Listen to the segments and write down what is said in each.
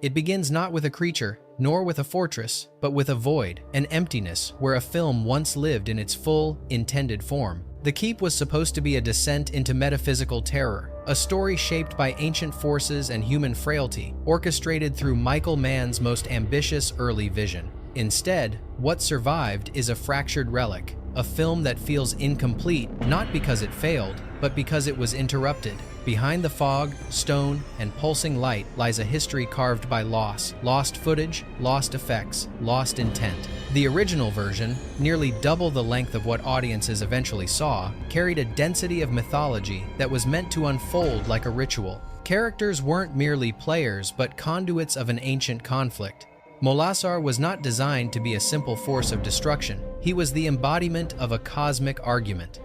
It begins not with a creature, nor with a fortress, but with a void, an emptiness where a film once lived in its full, intended form. The Keep was supposed to be a descent into metaphysical terror, a story shaped by ancient forces and human frailty, orchestrated through Michael Mann's most ambitious early vision. Instead, what survived is a fractured relic, a film that feels incomplete not because it failed, but because it was interrupted. Behind the fog, stone, and pulsing light lies a history carved by loss, lost footage, lost effects, lost intent. The original version, nearly double the length of what audiences eventually saw, carried a density of mythology that was meant to unfold like a ritual. Characters weren't merely players, but conduits of an ancient conflict. Molasar was not designed to be a simple force of destruction. He was the embodiment of a cosmic argument.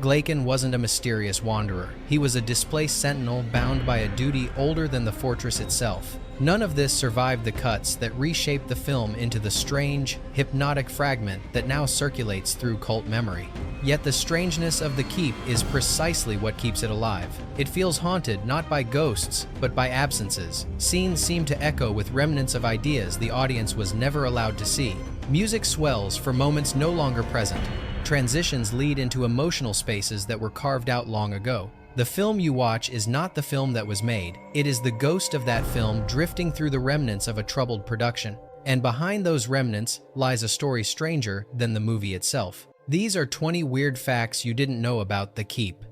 Glaken wasn't a mysterious wanderer. He was a displaced sentinel bound by a duty older than the fortress itself. None of this survived the cuts that reshaped the film into the strange, hypnotic fragment that now circulates through cult memory. Yet the strangeness of the Keep is precisely what keeps it alive. It feels haunted not by ghosts, but by absences. Scenes seem to echo with remnants of ideas the audience was never allowed to see. Music swells for moments no longer present. Transitions lead into emotional spaces that were carved out long ago. The film you watch is not the film that was made. It is the ghost of that film drifting through the remnants of a troubled production. And behind those remnants lies a story stranger than the movie itself. These are 20 weird facts you didn't know about The Keep.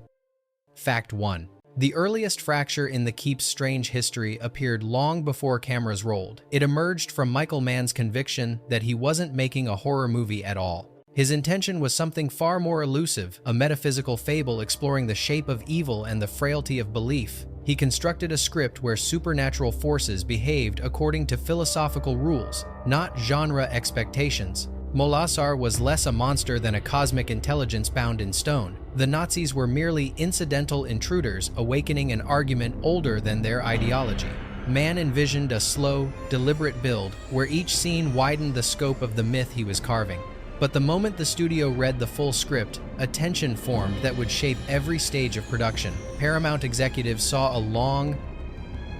Fact 1. The earliest fracture in The Keep's strange history appeared long before cameras rolled. It emerged from Michael Mann's conviction that he wasn't making a horror movie at all. His intention was something far more elusive, a metaphysical fable exploring the shape of evil and the frailty of belief. He constructed a script where supernatural forces behaved according to philosophical rules, not genre expectations. Molasar was less a monster than a cosmic intelligence bound in stone. The Nazis were merely incidental intruders awakening an argument older than their ideology. Mann envisioned a slow, deliberate build where each scene widened the scope of the myth he was carving. But the moment the studio read the full script, a tension formed that would shape every stage of production. Paramount executives saw a long,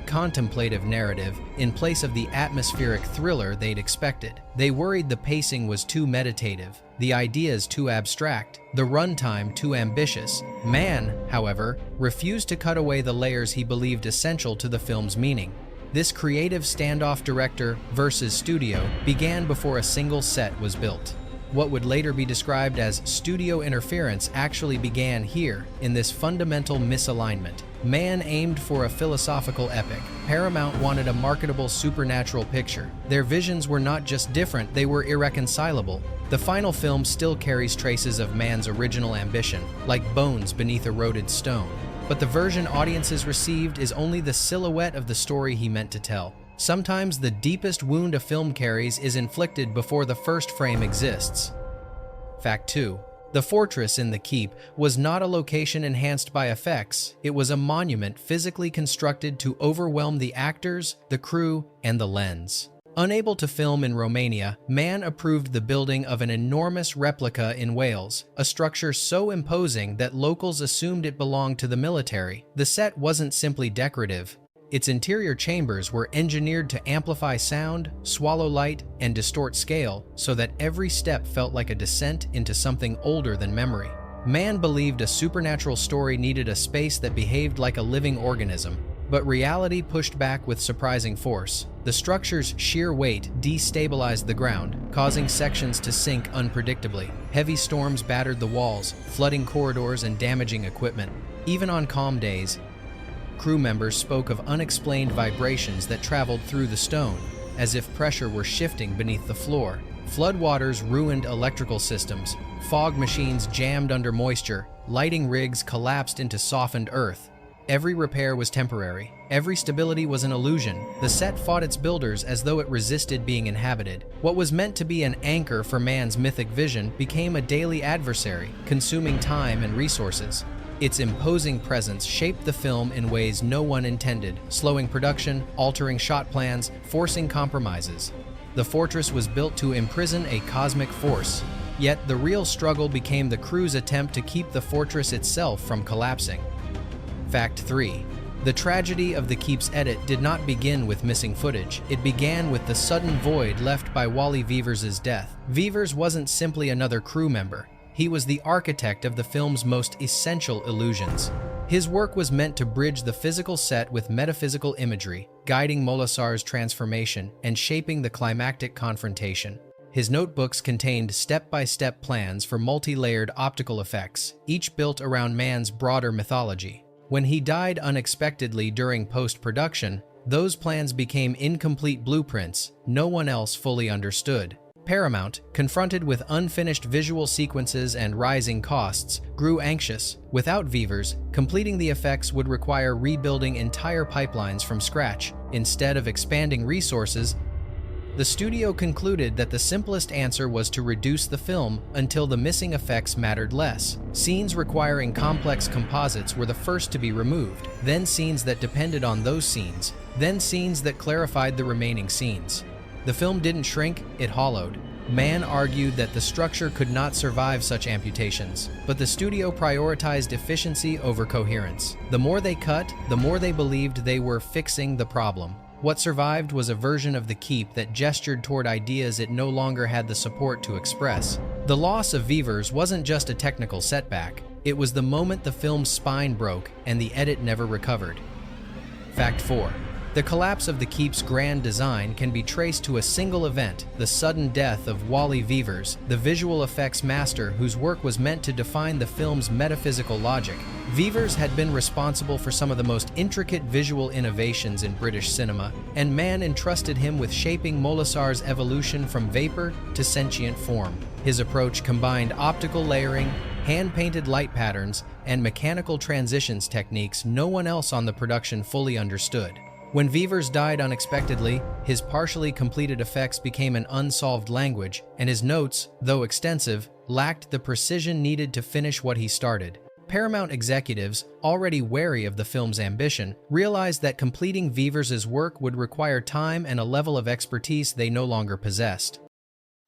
contemplative narrative in place of the atmospheric thriller they'd expected. They worried the pacing was too meditative, the ideas too abstract, the runtime too ambitious. Mann, however, refused to cut away the layers he believed essential to the film's meaning. This creative standoff, director versus studio, began before a single set was built. What would later be described as studio interference actually began here, in this fundamental misalignment. Mann aimed for a philosophical epic. Paramount wanted a marketable supernatural picture. Their visions were not just different, they were irreconcilable. The final film still carries traces of Mann's original ambition, like bones beneath eroded stone. But the version audiences received is only the silhouette of the story he meant to tell. Sometimes the deepest wound a film carries is inflicted before the first frame exists. Fact 2. The fortress in The Keep was not a location enhanced by effects. It was a monument physically constructed to overwhelm the actors, the crew, and the lens. Unable to film in Romania, Mann approved the building of an enormous replica in Wales, a structure so imposing that locals assumed it belonged to the military. The set wasn't simply decorative. Its interior chambers were engineered to amplify sound, swallow light, and distort scale so that every step felt like a descent into something older than memory. Mann believed a supernatural story needed a space that behaved like a living organism, but reality pushed back with surprising force. The structure's sheer weight destabilized the ground, causing sections to sink unpredictably. Heavy storms battered the walls, flooding corridors and damaging equipment. Even on calm days, crew members spoke of unexplained vibrations that traveled through the stone, as if pressure were shifting beneath the floor. Floodwaters ruined electrical systems, fog machines jammed under moisture, lighting rigs collapsed into softened earth. Every repair was temporary, every stability was an illusion. The set fought its builders as though it resisted being inhabited. What was meant to be an anchor for Mann's mythic vision became a daily adversary, consuming time and resources. Its imposing presence shaped the film in ways no one intended, slowing production, altering shot plans, forcing compromises. The fortress was built to imprison a cosmic force, yet the real struggle became the crew's attempt to keep the fortress itself from collapsing. Fact 3. The tragedy of the Keep's edit did not begin with missing footage. It began with the sudden void left by Wally Veevers' death. Veevers wasn't simply another crew member. He was the architect of the film's most essential illusions. His work was meant to bridge the physical set with metaphysical imagery, guiding Molasar's transformation and shaping the climactic confrontation. His notebooks contained step-by-step plans for multi-layered optical effects, each built around man's broader mythology. When he died unexpectedly during post-production, those plans became incomplete blueprints no one else fully understood. Paramount, confronted with unfinished visual sequences and rising costs, grew anxious. Without Veevers, completing the effects would require rebuilding entire pipelines from scratch. Instead of expanding resources, the studio concluded that the simplest answer was to reduce the film until the missing effects mattered less. Scenes requiring complex composites were the first to be removed, then scenes that depended on those scenes, then scenes that clarified the remaining scenes. The film didn't shrink, it hollowed. Mann argued that the structure could not survive such amputations, but the studio prioritized efficiency over coherence. The more they cut, the more they believed they were fixing the problem. What survived was a version of the Keep that gestured toward ideas it no longer had the support to express. The loss of Veevers wasn't just a technical setback. It was the moment the film's spine broke and the edit never recovered. Fact 4. The collapse of the Keep's grand design can be traced to a single event, the sudden death of Wally Veevers, the visual effects master whose work was meant to define the film's metaphysical logic. Veevers had been responsible for some of the most intricate visual innovations in British cinema, and Mann entrusted him with shaping Molasar's evolution from vapor to sentient form. His approach combined optical layering, hand-painted light patterns, and mechanical transitions techniques no one else on the production fully understood. When Veevers died unexpectedly, his partially completed effects became an unsolved language, and his notes, though extensive, lacked the precision needed to finish what he started. Paramount executives, already wary of the film's ambition, realized that completing Veevers' work would require time and a level of expertise they no longer possessed.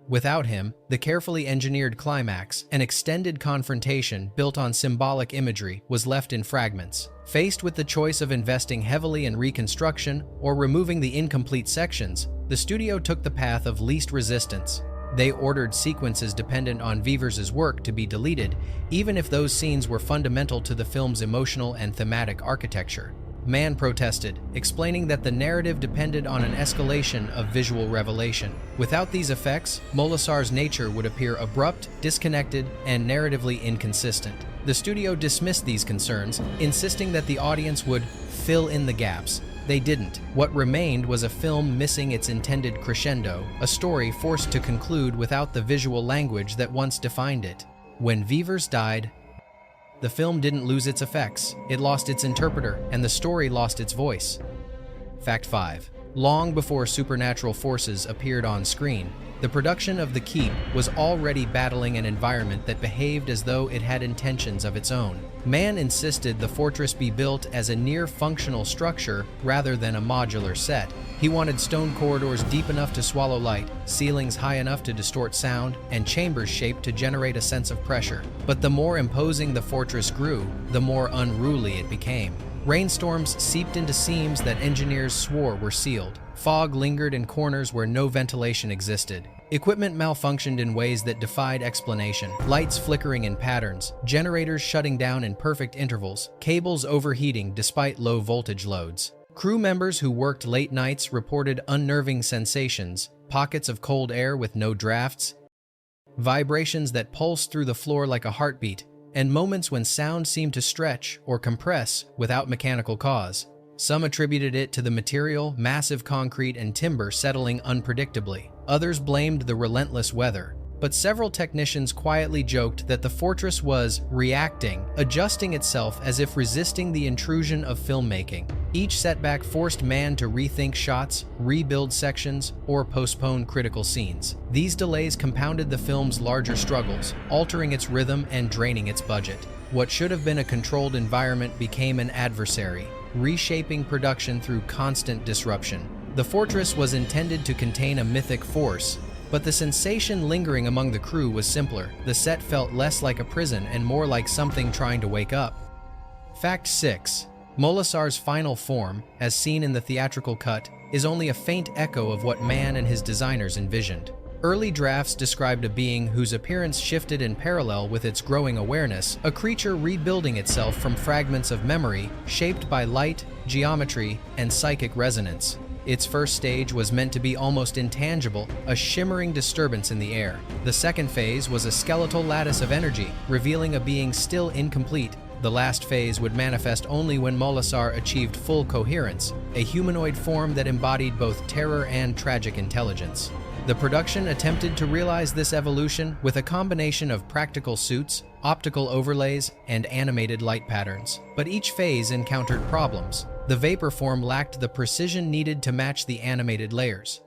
Without him, the carefully engineered climax, an extended confrontation built on symbolic imagery, was left in fragments. Faced with the choice of investing heavily in reconstruction or removing the incomplete sections, the studio took the path of least resistance. They ordered sequences dependent on Veevers' work to be deleted, even if those scenes were fundamental to the film's emotional and thematic architecture. Mann protested, explaining that the narrative depended on an escalation of visual revelation. Without these effects, Molasar's nature would appear abrupt, disconnected, and narratively inconsistent. The studio dismissed these concerns, insisting that the audience would fill in the gaps. They didn't. What remained was a film missing its intended crescendo, a story forced to conclude without the visual language that once defined it. When Veevers died, the film didn't lose its effects, it lost its interpreter, and the story lost its voice. Fact 5. Long before supernatural forces appeared on screen, the production of The Keep was already battling an environment that behaved as though it had intentions of its own. Mann insisted the fortress be built as a near-functional structure rather than a modular set. He wanted stone corridors deep enough to swallow light, ceilings high enough to distort sound, and chambers shaped to generate a sense of pressure. But the more imposing the fortress grew, the more unruly it became. Rainstorms seeped into seams that engineers swore were sealed. Fog lingered in corners where no ventilation existed. Equipment malfunctioned in ways that defied explanation. Lights flickering in patterns, generators shutting down in perfect intervals, cables overheating despite low voltage loads. Crew members who worked late nights reported unnerving sensations, pockets of cold air with no drafts, vibrations that pulsed through the floor like a heartbeat, and moments when sound seemed to stretch or compress without mechanical cause. Some attributed it to the material, massive concrete and timber settling unpredictably. Others blamed the relentless weather. But several technicians quietly joked that the fortress was reacting, adjusting itself as if resisting the intrusion of filmmaking. Each setback forced Mann to rethink shots, rebuild sections, or postpone critical scenes. These delays compounded the film's larger struggles, altering its rhythm and draining its budget. What should have been a controlled environment became an adversary, reshaping production through constant disruption. The fortress was intended to contain a mythic force, but the sensation lingering among the crew was simpler. The set felt less like a prison and more like something trying to wake up. Fact 6. Molasar's final form, as seen in the theatrical cut, is only a faint echo of what Mann and his designers envisioned. Early drafts described a being whose appearance shifted in parallel with its growing awareness, a creature rebuilding itself from fragments of memory shaped by light, geometry, and psychic resonance. Its first stage was meant to be almost intangible, a shimmering disturbance in the air. The second phase was a skeletal lattice of energy, revealing a being still incomplete. The last phase would manifest only when Molasar achieved full coherence, a humanoid form that embodied both terror and tragic intelligence. The production attempted to realize this evolution with a combination of practical suits, optical overlays, and animated light patterns. But each phase encountered problems. The vapor form lacked the precision needed to match the animated layers.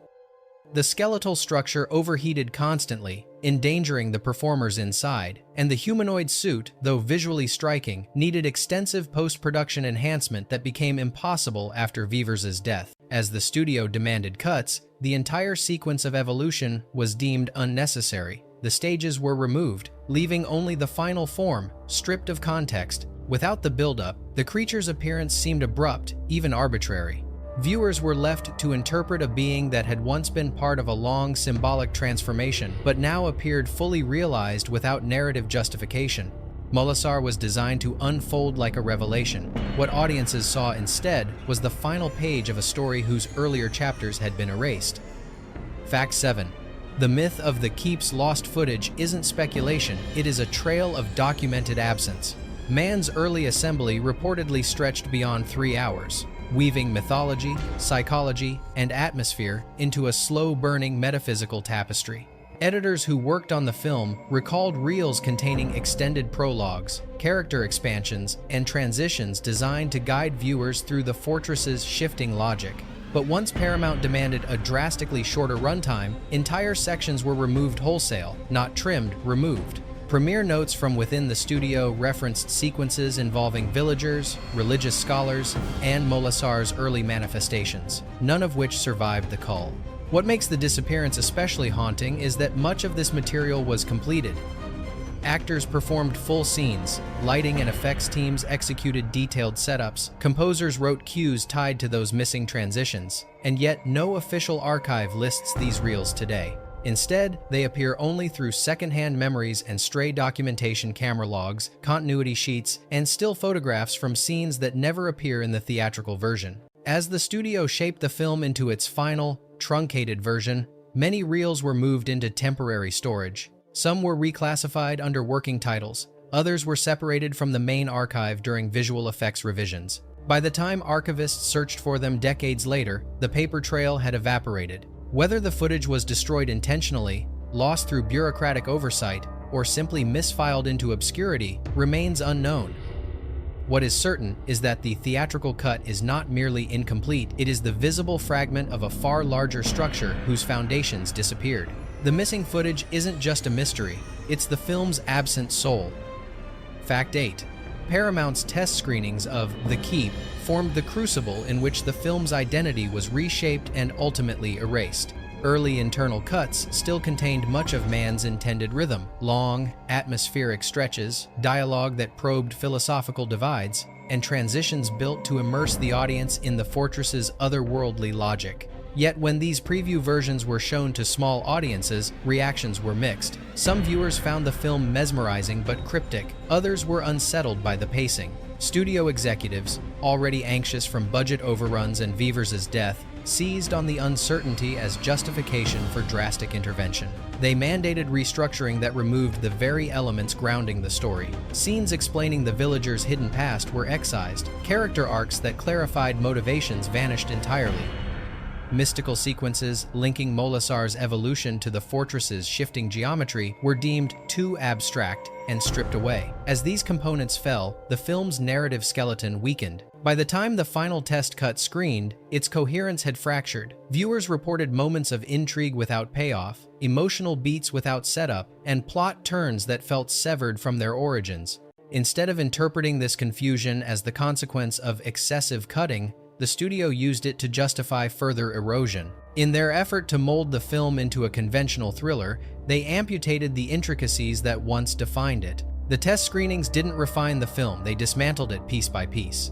The skeletal structure overheated constantly, endangering the performers inside, and the humanoid suit, though visually striking, needed extensive post-production enhancement that became impossible after Veevers' death. As the studio demanded cuts, the entire sequence of evolution was deemed unnecessary. The stages were removed, leaving only the final form, stripped of context. Without the build-up, the creature's appearance seemed abrupt, even arbitrary. Viewers were left to interpret a being that had once been part of a long symbolic transformation, but now appeared fully realized without narrative justification. Molasar was designed to unfold like a revelation. What audiences saw instead was the final page of a story whose earlier chapters had been erased. Fact 7. The myth of the Keep's lost footage isn't speculation, it is a trail of documented absence. Mann's early assembly reportedly stretched beyond 3 hours, weaving mythology, psychology, and atmosphere into a slow-burning metaphysical tapestry. Editors who worked on the film recalled reels containing extended prologues, character expansions, and transitions designed to guide viewers through the fortress's shifting logic. But once Paramount demanded a drastically shorter runtime, entire sections were removed wholesale, not trimmed, removed. Premiere notes from within the studio referenced sequences involving villagers, religious scholars, and Molasar's early manifestations, none of which survived the cull. What makes the disappearance especially haunting is that much of this material was completed. Actors performed full scenes, lighting and effects teams executed detailed setups, composers wrote cues tied to those missing transitions, and yet no official archive lists these reels today. Instead, they appear only through secondhand memories and stray documentation camera logs, continuity sheets, and still photographs from scenes that never appear in the theatrical version. As the studio shaped the film into its final, truncated version, many reels were moved into temporary storage. Some were reclassified under working titles, others were separated from the main archive during visual effects revisions. By the time archivists searched for them decades later, the paper trail had evaporated. Whether the footage was destroyed intentionally, lost through bureaucratic oversight, or simply misfiled into obscurity remains unknown. What is certain is that the theatrical cut is not merely incomplete, it is the visible fragment of a far larger structure whose foundations disappeared. The missing footage isn't just a mystery, it's the film's absent soul. Fact 8. Paramount's test screenings of The Keep formed the crucible in which the film's identity was reshaped and ultimately erased. Early internal cuts still contained much of Mann's intended rhythm, long, atmospheric stretches, dialogue that probed philosophical divides, and transitions built to immerse the audience in the fortress's otherworldly logic. Yet when these preview versions were shown to small audiences, reactions were mixed. Some viewers found the film mesmerizing but cryptic, others were unsettled by the pacing. Studio executives, already anxious from budget overruns and Veevers' death, seized on the uncertainty as justification for drastic intervention. They mandated restructuring that removed the very elements grounding the story. Scenes explaining the villagers' hidden past were excised. Character arcs that clarified motivations vanished entirely. Mystical sequences linking Molasar's evolution to the fortress's shifting geometry were deemed too abstract and stripped away. As these components fell, the film's narrative skeleton weakened. By the time the final test cut screened, its coherence had fractured. Viewers reported moments of intrigue without payoff, emotional beats without setup, and plot turns that felt severed from their origins. Instead of interpreting this confusion as the consequence of excessive cutting, the studio used it to justify further erosion. In their effort to mold the film into a conventional thriller, they amputated the intricacies that once defined it. The test screenings didn't refine the film, they dismantled it piece by piece.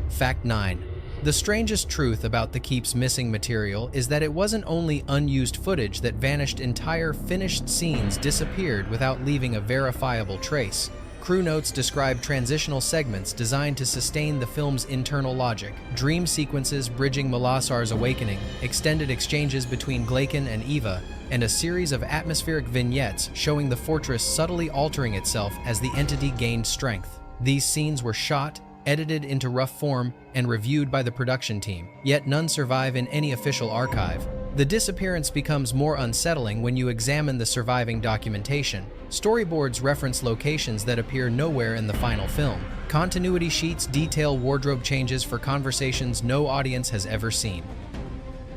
Fact 9. The strangest truth about the Keep's missing material is that it wasn't only unused footage that vanished, entire finished scenes disappeared without leaving a verifiable trace. Crew notes describe transitional segments designed to sustain the film's internal logic, dream sequences bridging Molasar's awakening, extended exchanges between Glaken and Eva, and a series of atmospheric vignettes showing the fortress subtly altering itself as the entity gained strength. These scenes were shot, edited into rough form, and reviewed by the production team, yet none survive in any official archive. The disappearance becomes more unsettling when you examine the surviving documentation. Storyboards reference locations that appear nowhere in the final film. Continuity sheets detail wardrobe changes for conversations no audience has ever seen.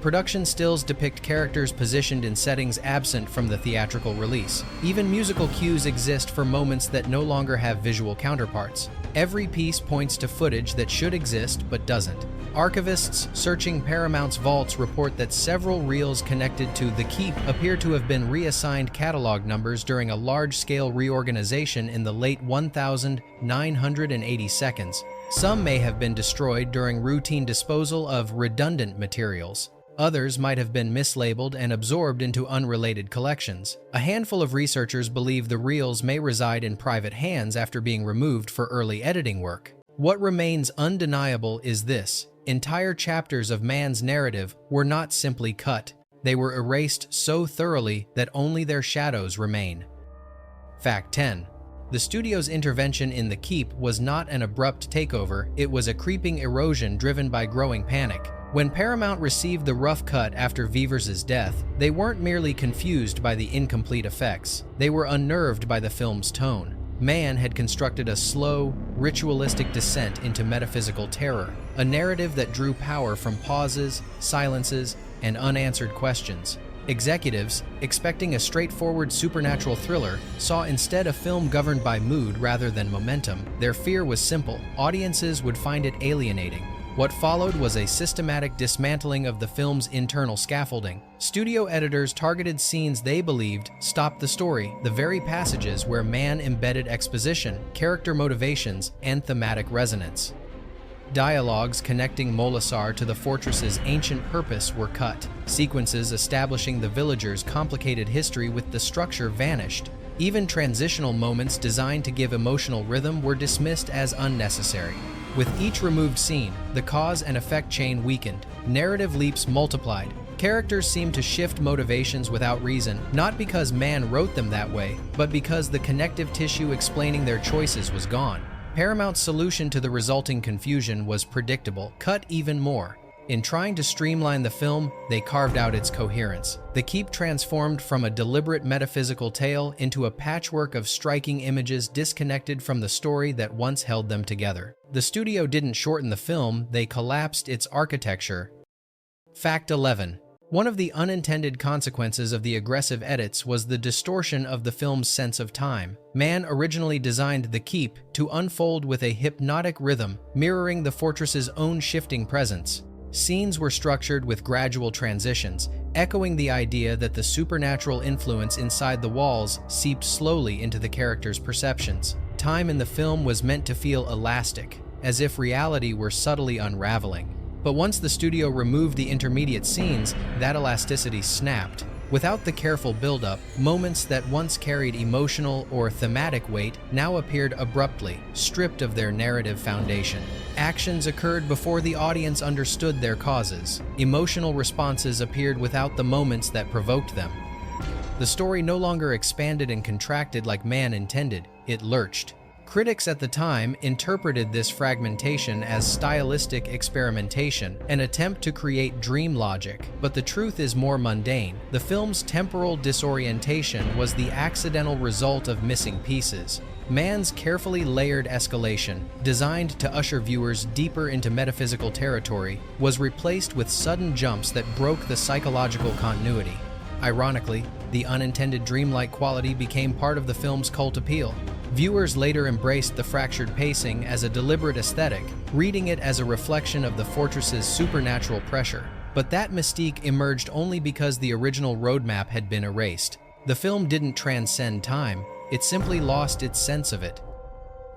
Production stills depict characters positioned in settings absent from the theatrical release. Even musical cues exist for moments that no longer have visual counterparts. Every piece points to footage that should exist but doesn't. Archivists searching Paramount's vaults report that several reels connected to The Keep appear to have been reassigned catalog numbers during a large-scale reorganization in the late 1980 seconds. Some may have been destroyed during routine disposal of redundant materials. Others might have been mislabeled and absorbed into unrelated collections. A handful of researchers believe the reels may reside in private hands after being removed for early editing work. What remains undeniable is this: entire chapters of Mann's narrative were not simply cut. They were erased so thoroughly that only their shadows remain. Fact 10. The studio's intervention in The Keep was not an abrupt takeover, it was a creeping erosion driven by growing panic. When Paramount received the rough cut after Veevers' death, they weren't merely confused by the incomplete effects, they were unnerved by the film's tone. Mann had constructed a slow, ritualistic descent into metaphysical terror, a narrative that drew power from pauses, silences, and unanswered questions. Executives, expecting a straightforward supernatural thriller, saw instead a film governed by mood rather than momentum. Their fear was simple: audiences would find it alienating. What followed was a systematic dismantling of the film's internal scaffolding. Studio editors targeted scenes they believed stopped the story, the very passages where Mann embedded exposition, character motivations, and thematic resonance. Dialogues connecting Molasar to the fortress's ancient purpose were cut. Sequences establishing the villagers' complicated history with the structure vanished. Even transitional moments designed to give emotional rhythm were dismissed as unnecessary. With each removed scene, the cause and effect chain weakened. Narrative leaps multiplied. Characters seemed to shift motivations without reason, not because Mann wrote them that way, but because the connective tissue explaining their choices was gone. Paramount's solution to the resulting confusion was predictable: cut even more. In trying to streamline the film, they carved out its coherence. The Keep transformed from a deliberate metaphysical tale into a patchwork of striking images disconnected from the story that once held them together. The studio didn't shorten the film, they collapsed its architecture. Fact 11. One of the unintended consequences of the aggressive edits was the distortion of the film's sense of time. Mann originally designed The Keep to unfold with a hypnotic rhythm, mirroring the fortress's own shifting presence. Scenes were structured with gradual transitions, echoing the idea that the supernatural influence inside the walls seeped slowly into the characters' perceptions. Time in the film was meant to feel elastic, as if reality were subtly unraveling. But once the studio removed the intermediate scenes, that elasticity snapped. Without the careful build-up, moments that once carried emotional or thematic weight now appeared abruptly, stripped of their narrative foundation. Actions occurred before the audience understood their causes. Emotional responses appeared without the moments that provoked them. The story no longer expanded and contracted like Mann intended, it lurched. Critics at the time interpreted this fragmentation as stylistic experimentation, an attempt to create dream logic. But the truth is more mundane. The film's temporal disorientation was the accidental result of missing pieces. Mann's carefully layered escalation, designed to usher viewers deeper into metaphysical territory, was replaced with sudden jumps that broke the psychological continuity. Ironically, the unintended dreamlike quality became part of the film's cult appeal. Viewers later embraced the fractured pacing as a deliberate aesthetic, reading it as a reflection of the fortress's supernatural pressure. But that mystique emerged only because the original roadmap had been erased. The film didn't transcend time, it simply lost its sense of it.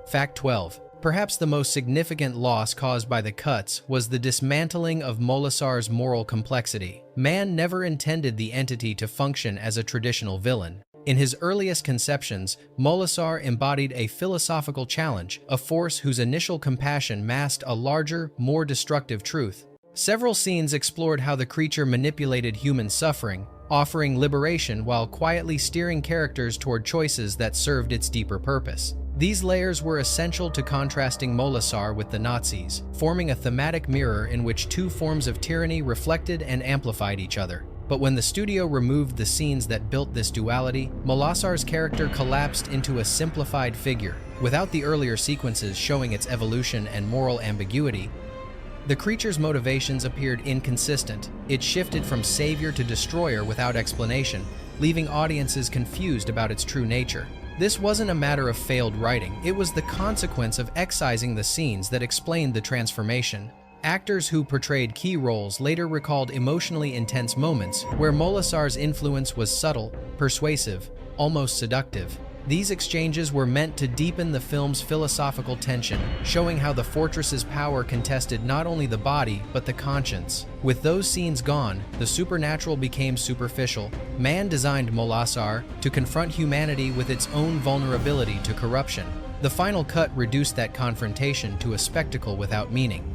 Fact 12. Perhaps the most significant loss caused by the cuts was the dismantling of Molasar's moral complexity. Mann never intended the entity to function as a traditional villain. In his earliest conceptions, Molasar embodied a philosophical challenge, a force whose initial compassion masked a larger, more destructive truth. Several scenes explored how the creature manipulated human suffering, offering liberation while quietly steering characters toward choices that served its deeper purpose. These layers were essential to contrasting Molasar with the Nazis, forming a thematic mirror in which two forms of tyranny reflected and amplified each other. But when the studio removed the scenes that built this duality, Molasar's character collapsed into a simplified figure. Without the earlier sequences showing its evolution and moral ambiguity, the creature's motivations appeared inconsistent. It shifted from savior to destroyer without explanation, leaving audiences confused about its true nature. This wasn't a matter of failed writing, it was the consequence of excising the scenes that explained the transformation. Actors who portrayed key roles later recalled emotionally intense moments where Molasar's influence was subtle, persuasive, almost seductive. These exchanges were meant to deepen the film's philosophical tension, showing how the fortress's power contested not only the body, but the conscience. With those scenes gone, the supernatural became superficial. Mann designed Molasar to confront humanity with its own vulnerability to corruption. The final cut reduced that confrontation to a spectacle without meaning.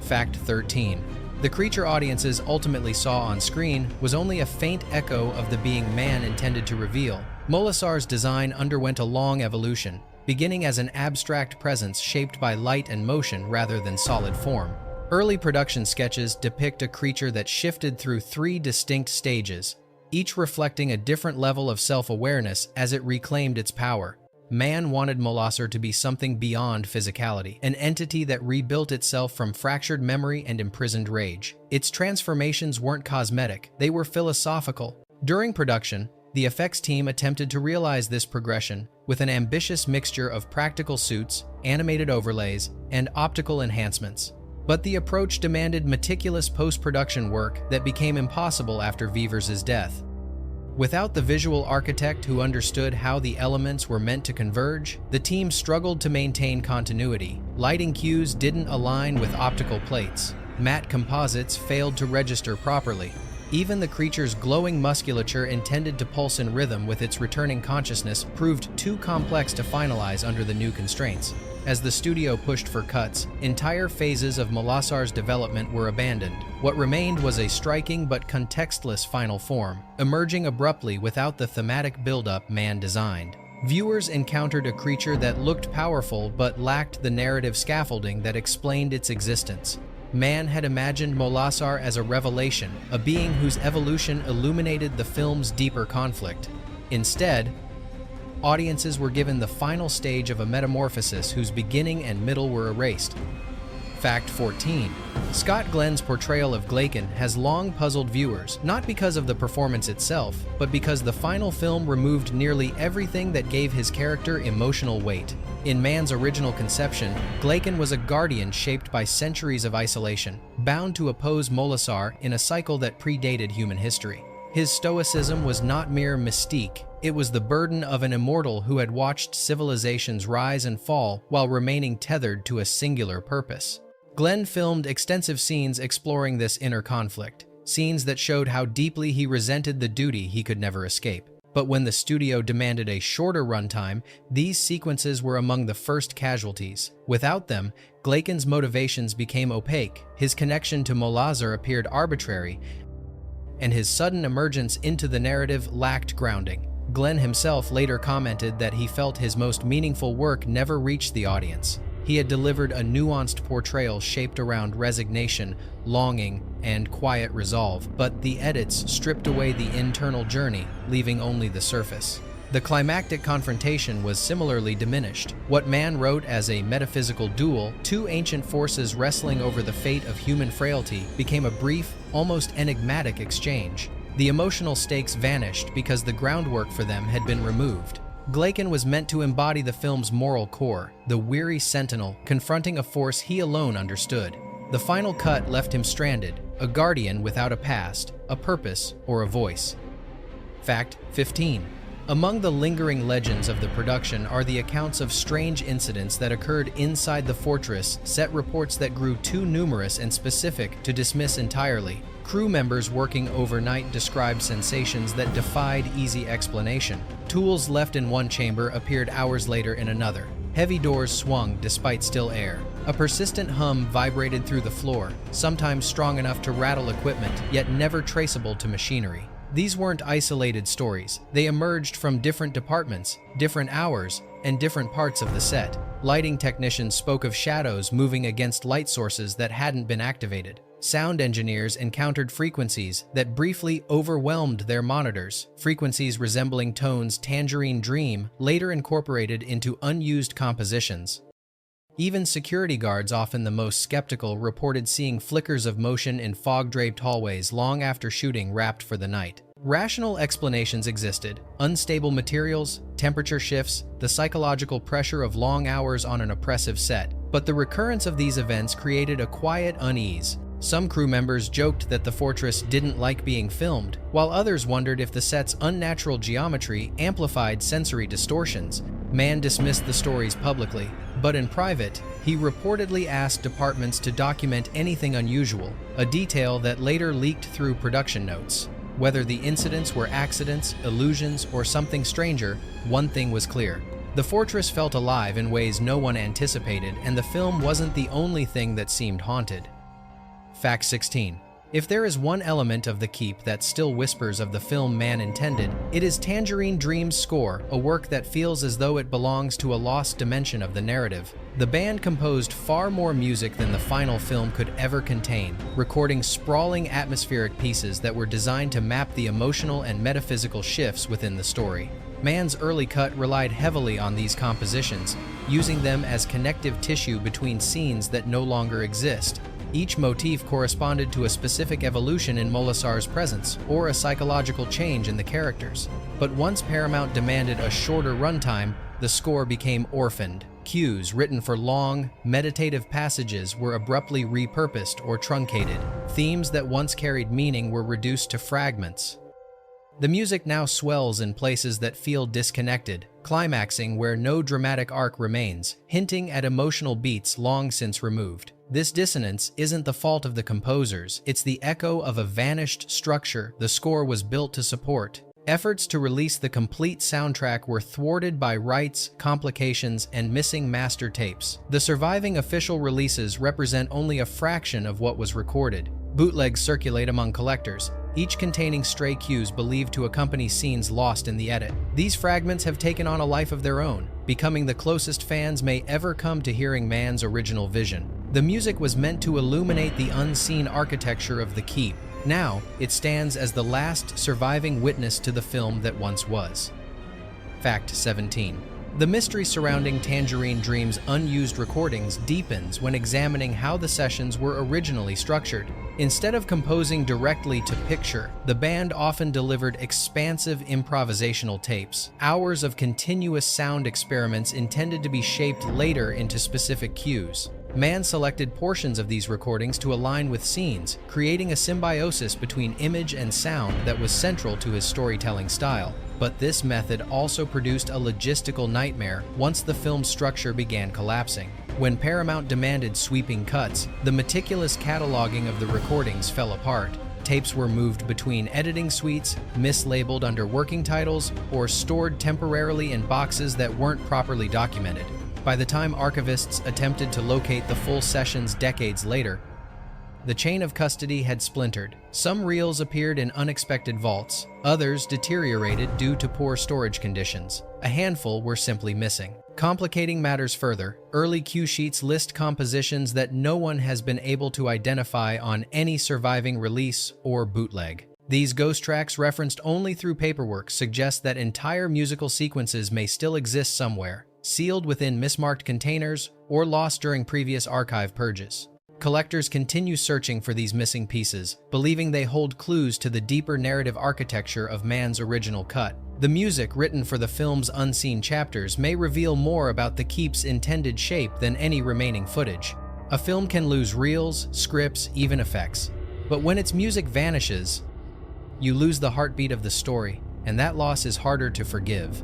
Fact 13. The creature audiences ultimately saw on screen was only a faint echo of the being Mann intended to reveal. Molasar's design underwent a long evolution, beginning as an abstract presence shaped by light and motion rather than solid form. Early production sketches depict a creature that shifted through 3 distinct stages, each reflecting a different level of self-awareness as it reclaimed its power. Mann wanted Molasar to be something beyond physicality, an entity that rebuilt itself from fractured memory and imprisoned rage. Its transformations weren't cosmetic, they were philosophical. During production, the effects team attempted to realize this progression with an ambitious mixture of practical suits, animated overlays, and optical enhancements. But the approach demanded meticulous post-production work that became impossible after Veevers' death. Without the visual architect who understood how the elements were meant to converge, the team struggled to maintain continuity. Lighting cues didn't align with optical plates. Matte composites failed to register properly. Even the creature's glowing musculature intended to pulse in rhythm with its returning consciousness proved too complex to finalize under the new constraints. As the studio pushed for cuts, entire phases of Molasar's development were abandoned. What remained was a striking but contextless final form, emerging abruptly without the thematic buildup Mann designed. Viewers encountered a creature that looked powerful but lacked the narrative scaffolding that explained its existence. Mann had imagined Molasar as a revelation, a being whose evolution illuminated the film's deeper conflict. Instead, audiences were given the final stage of a metamorphosis whose beginning and middle were erased. Fact 14. Scott Glenn's portrayal of Glaken has long puzzled viewers, not because of the performance itself, but because the final film removed nearly everything that gave his character emotional weight. In Mann's original conception, Glaken was a guardian shaped by centuries of isolation, bound to oppose Molasar in a cycle that predated human history. His stoicism was not mere mystique, it was the burden of an immortal who had watched civilizations rise and fall while remaining tethered to a singular purpose. Glenn filmed extensive scenes exploring this inner conflict, scenes that showed how deeply he resented the duty he could never escape. But when the studio demanded a shorter runtime, these sequences were among the first casualties. Without them, Glaken's motivations became opaque, his connection to Molasar appeared arbitrary, and his sudden emergence into the narrative lacked grounding. Glenn himself later commented that he felt his most meaningful work never reached the audience. He had delivered a nuanced portrayal shaped around resignation, longing, and quiet resolve, but the edits stripped away the internal journey, leaving only the surface. The climactic confrontation was similarly diminished. What Mann wrote as a metaphysical duel, two ancient forces wrestling over the fate of human frailty, became a brief, almost enigmatic exchange. The emotional stakes vanished because the groundwork for them had been removed. Glaken was meant to embody the film's moral core, the weary sentinel confronting a force he alone understood. The final cut left him stranded, a guardian without a past, a purpose, or a voice. Fact 15. Among the lingering legends of the production are the accounts of strange incidents that occurred inside the fortress, set reports that grew too numerous and specific to dismiss entirely. Crew members working overnight described sensations that defied easy explanation. Tools left in one chamber appeared hours later in another. Heavy doors swung despite still air. A persistent hum vibrated through the floor, sometimes strong enough to rattle equipment, yet never traceable to machinery. These weren't isolated stories. They emerged from different departments, different hours, and different parts of the set. Lighting technicians spoke of shadows moving against light sources that hadn't been activated. Sound engineers encountered frequencies that briefly overwhelmed their monitors, frequencies resembling Tone's Tangerine Dream, later incorporated into unused compositions. Even security guards, often the most skeptical, reported seeing flickers of motion in fog-draped hallways long after shooting wrapped for the night. Rational explanations existed: unstable materials, temperature shifts, the psychological pressure of long hours on an oppressive set. But the recurrence of these events created a quiet unease. Some crew members joked that the fortress didn't like being filmed, while others wondered if the set's unnatural geometry amplified sensory distortions. Mann dismissed the stories publicly, but in private, he reportedly asked departments to document anything unusual, a detail that later leaked through production notes. Whether the incidents were accidents, illusions, or something stranger, one thing was clear. The fortress felt alive in ways no one anticipated, and the film wasn't the only thing that seemed haunted. Fact 16. If there is one element of The Keep that still whispers of the film Mann intended, it is Tangerine Dream's score, a work that feels as though it belongs to a lost dimension of the narrative. The band composed far more music than the final film could ever contain, recording sprawling atmospheric pieces that were designed to map the emotional and metaphysical shifts within the story. Mann's early cut relied heavily on these compositions, using them as connective tissue between scenes that no longer exist. Each motif corresponded to a specific evolution in Molasar's presence, or a psychological change in the characters. But once Paramount demanded a shorter runtime, the score became orphaned. Cues written for long, meditative passages were abruptly repurposed or truncated. Themes that once carried meaning were reduced to fragments. The music now swells in places that feel disconnected, climaxing where no dramatic arc remains, hinting at emotional beats long since removed. This dissonance isn't the fault of the composers, it's the echo of a vanished structure the score was built to support. Efforts to release the complete soundtrack were thwarted by rights, complications, and missing master tapes. The surviving official releases represent only a fraction of what was recorded. Bootlegs circulate among collectors, each containing stray cues believed to accompany scenes lost in the edit. These fragments have taken on a life of their own, becoming the closest fans may ever come to hearing Mann's original vision. The music was meant to illuminate the unseen architecture of The Keep. Now, it stands as the last surviving witness to the film that once was. Fact 17. The mystery surrounding Tangerine Dream's unused recordings deepens when examining how the sessions were originally structured. Instead of composing directly to picture, the band often delivered expansive improvisational tapes, hours of continuous sound experiments intended to be shaped later into specific cues. Mann selected portions of these recordings to align with scenes, creating a symbiosis between image and sound that was central to his storytelling style. But this method also produced a logistical nightmare once the film's structure began collapsing. When Paramount demanded sweeping cuts, the meticulous cataloging of the recordings fell apart. Tapes were moved between editing suites, mislabeled under working titles, or stored temporarily in boxes that weren't properly documented. By the time archivists attempted to locate the full sessions decades later, the chain of custody had splintered. Some reels appeared in unexpected vaults, others deteriorated due to poor storage conditions. A handful were simply missing. Complicating matters further, early cue sheets list compositions that no one has been able to identify on any surviving release or bootleg. These ghost tracks, referenced only through paperwork, suggest that entire musical sequences may still exist somewhere, sealed within mismarked containers or lost during previous archive purges. Collectors continue searching for these missing pieces, believing they hold clues to the deeper narrative architecture of Mann's original cut. The music written for the film's unseen chapters may reveal more about the Keep's intended shape than any remaining footage. A film can lose reels, scripts, even effects. But when its music vanishes, you lose the heartbeat of the story, and that loss is harder to forgive.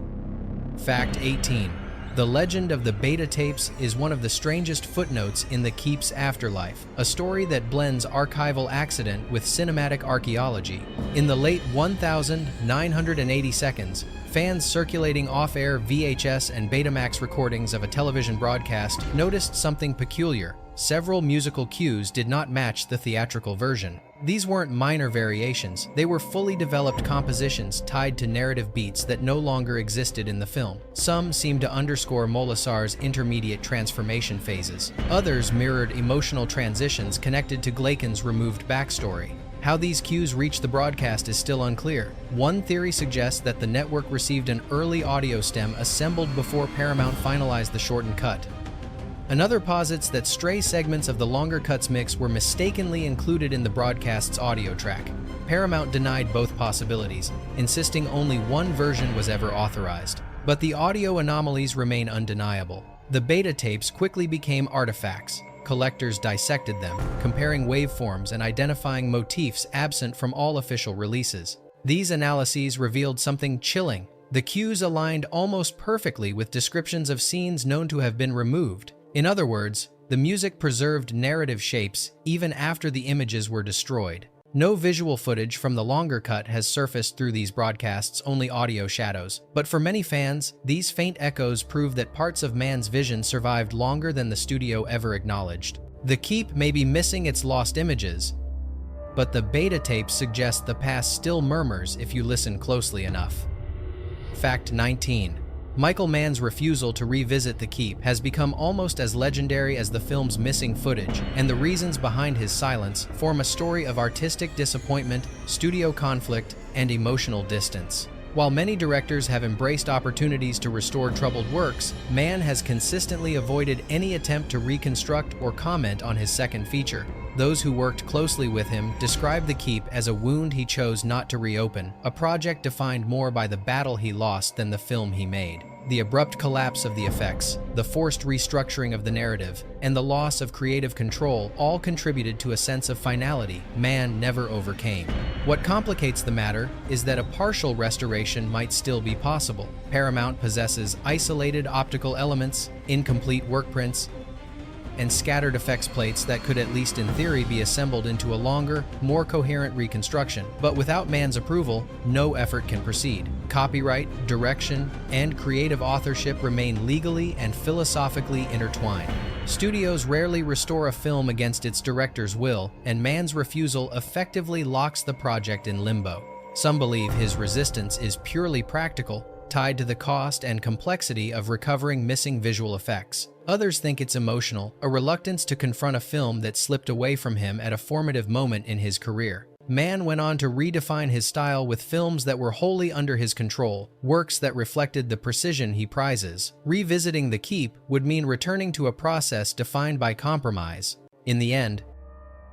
Fact 18. The legend of the beta tapes is one of the strangest footnotes in the Keep's afterlife, a story that blends archival accident with cinematic archaeology. In the late 1980 seconds, fans circulating off-air VHS and Betamax recordings of a television broadcast noticed something peculiar. Several musical cues did not match the theatrical version. These weren't minor variations, they were fully developed compositions tied to narrative beats that no longer existed in the film. Some seemed to underscore Molasar's intermediate transformation phases. Others mirrored emotional transitions connected to Glaken's removed backstory. How these cues reached the broadcast is still unclear. One theory suggests that the network received an early audio stem assembled before Paramount finalized the shortened cut. Another posits that stray segments of the longer cuts mix were mistakenly included in the broadcast's audio track. Paramount denied both possibilities, insisting only one version was ever authorized. But the audio anomalies remain undeniable. The beta tapes quickly became artifacts. Collectors dissected them, comparing waveforms and identifying motifs absent from all official releases. These analyses revealed something chilling. The cues aligned almost perfectly with descriptions of scenes known to have been removed. In other words, the music preserved narrative shapes even after the images were destroyed. No visual footage from the longer cut has surfaced through these broadcasts, only audio shadows. But for many fans, these faint echoes prove that parts of Mann's vision survived longer than the studio ever acknowledged. The Keep may be missing its lost images, but the beta tapes suggest the past still murmurs if you listen closely enough. Fact 19. Michael Mann's refusal to revisit The Keep has become almost as legendary as the film's missing footage, and the reasons behind his silence form a story of artistic disappointment, studio conflict, and emotional distance. While many directors have embraced opportunities to restore troubled works, Mann has consistently avoided any attempt to reconstruct or comment on his second feature. Those who worked closely with him described The Keep as a wound he chose not to reopen, a project defined more by the battle he lost than the film he made. The abrupt collapse of the effects, the forced restructuring of the narrative, and the loss of creative control all contributed to a sense of finality Mann never overcame. What complicates the matter is that a partial restoration might still be possible. Paramount possesses isolated optical elements, incomplete work prints, and scattered effects plates that could at least in theory be assembled into a longer, more coherent reconstruction. But without Mann's approval, no effort can proceed. Copyright, direction, and creative authorship remain legally and philosophically intertwined. Studios rarely restore a film against its director's will, and Mann's refusal effectively locks the project in limbo. Some believe his resistance is purely practical, tied to the cost and complexity of recovering missing visual effects. Others think it's emotional, a reluctance to confront a film that slipped away from him at a formative moment in his career. Mann went on to redefine his style with films that were wholly under his control, works that reflected the precision he prizes. Revisiting The Keep would mean returning to a process defined by compromise. In the end,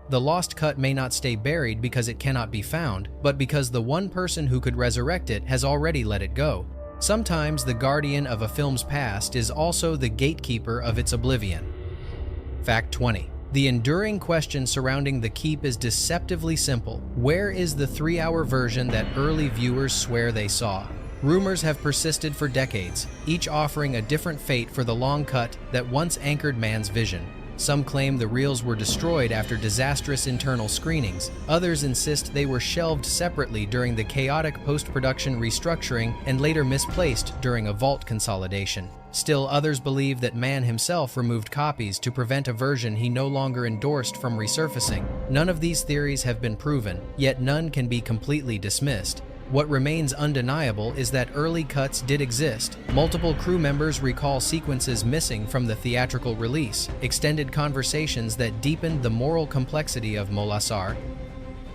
the lost cut may not stay buried because it cannot be found, but because the one person who could resurrect it has already let it go. Sometimes the guardian of a film's past is also the gatekeeper of its oblivion. Fact 20. The enduring question surrounding The Keep is deceptively simple. Where is the 3-hour version that early viewers swear they saw? Rumors have persisted for decades, each offering a different fate for the long cut that once anchored Mann's vision. Some claim the reels were destroyed after disastrous internal screenings. Others insist they were shelved separately during the chaotic post-production restructuring and later misplaced during a vault consolidation. Still, others believe that Mann himself removed copies to prevent a version he no longer endorsed from resurfacing. None of these theories have been proven, yet none can be completely dismissed. What remains undeniable is that early cuts did exist. Multiple crew members recall sequences missing from the theatrical release, extended conversations that deepened the moral complexity of Molasar,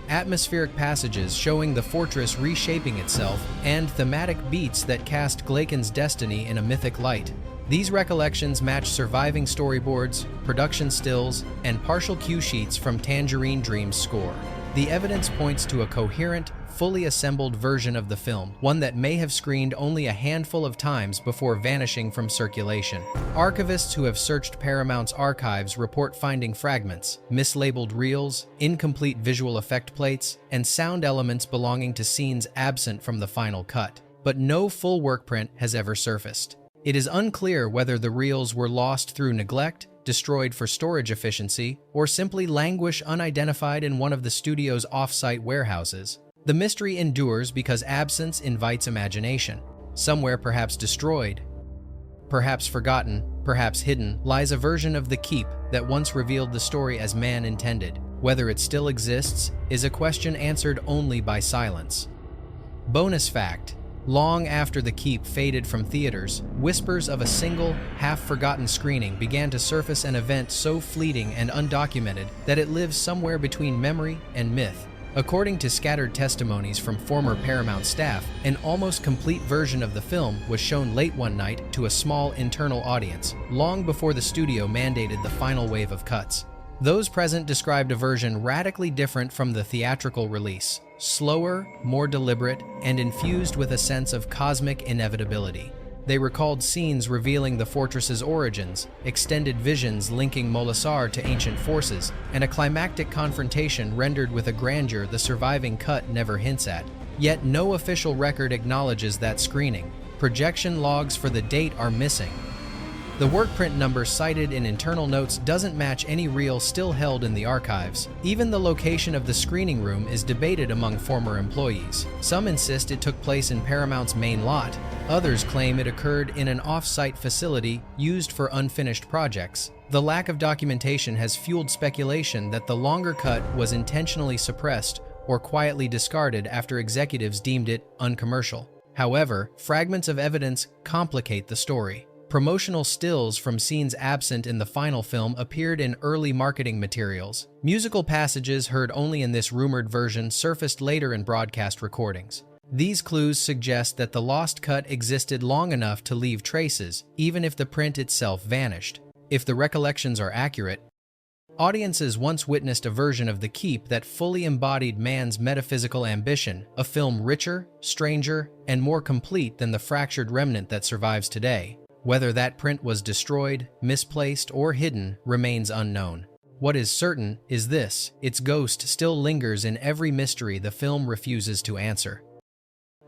atmospheric passages showing the fortress reshaping itself, and thematic beats that cast Glaken's destiny in a mythic light. These recollections match surviving storyboards, production stills, and partial cue sheets from Tangerine Dream's score. The evidence points to a coherent, fully assembled version of the film, one that may have screened only a handful of times before vanishing from circulation. Archivists who have searched Paramount's archives report finding fragments, mislabeled reels, incomplete visual effect plates, and sound elements belonging to scenes absent from the final cut. But no full work print has ever surfaced. It is unclear whether the reels were lost through neglect, destroyed for storage efficiency, or simply languish unidentified in one of the studio's off-site warehouses. The mystery endures because absence invites imagination. Somewhere, perhaps destroyed, perhaps forgotten, perhaps hidden, lies a version of the keep that once revealed the story as man intended. Whether it still exists is a question answered only by silence. Bonus fact: long after the keep faded from theaters, whispers of a single, half-forgotten screening began to surface, an event so fleeting and undocumented that it lives somewhere between memory and myth. According to scattered testimonies from former Paramount staff, an almost complete version of the film was shown late one night to a small internal audience, long before the studio mandated the final wave of cuts. Those present described a version radically different from the theatrical release, slower, more deliberate, and infused with a sense of cosmic inevitability. They recalled scenes revealing the fortress's origins, extended visions linking Molasar to ancient forces, and a climactic confrontation rendered with a grandeur the surviving cut never hints at. Yet no official record acknowledges that screening. Projection logs for the date are missing. The work print number cited in internal notes doesn't match any reel still held in the archives. Even the location of the screening room is debated among former employees. Some insist it took place in Paramount's main lot. Others claim it occurred in an off-site facility used for unfinished projects. The lack of documentation has fueled speculation that the longer cut was intentionally suppressed or quietly discarded after executives deemed it uncommercial. However, fragments of evidence complicate the story. Promotional stills from scenes absent in the final film appeared in early marketing materials. Musical passages heard only in this rumored version surfaced later in broadcast recordings. These clues suggest that the lost cut existed long enough to leave traces, even if the print itself vanished. If the recollections are accurate, audiences once witnessed a version of the keep that fully embodied man's metaphysical ambition, a film richer, stranger, and more complete than the fractured remnant that survives today. Whether that print was destroyed, misplaced, or hidden remains unknown. What is certain is this: its ghost still lingers in every mystery the film refuses to answer.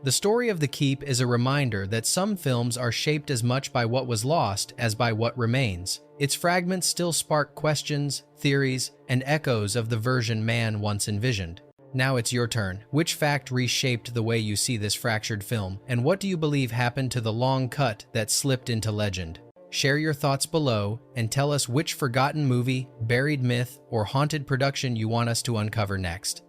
The story of the keep is a reminder that some films are shaped as much by what was lost as by what remains. Its fragments still spark questions, theories, and echoes of the version man once envisioned. Now it's your turn. Which fact reshaped the way you see this fractured film, and what do you believe happened to the long cut that slipped into legend? Share your thoughts below and tell us which forgotten movie, buried myth, or haunted production you want us to uncover next.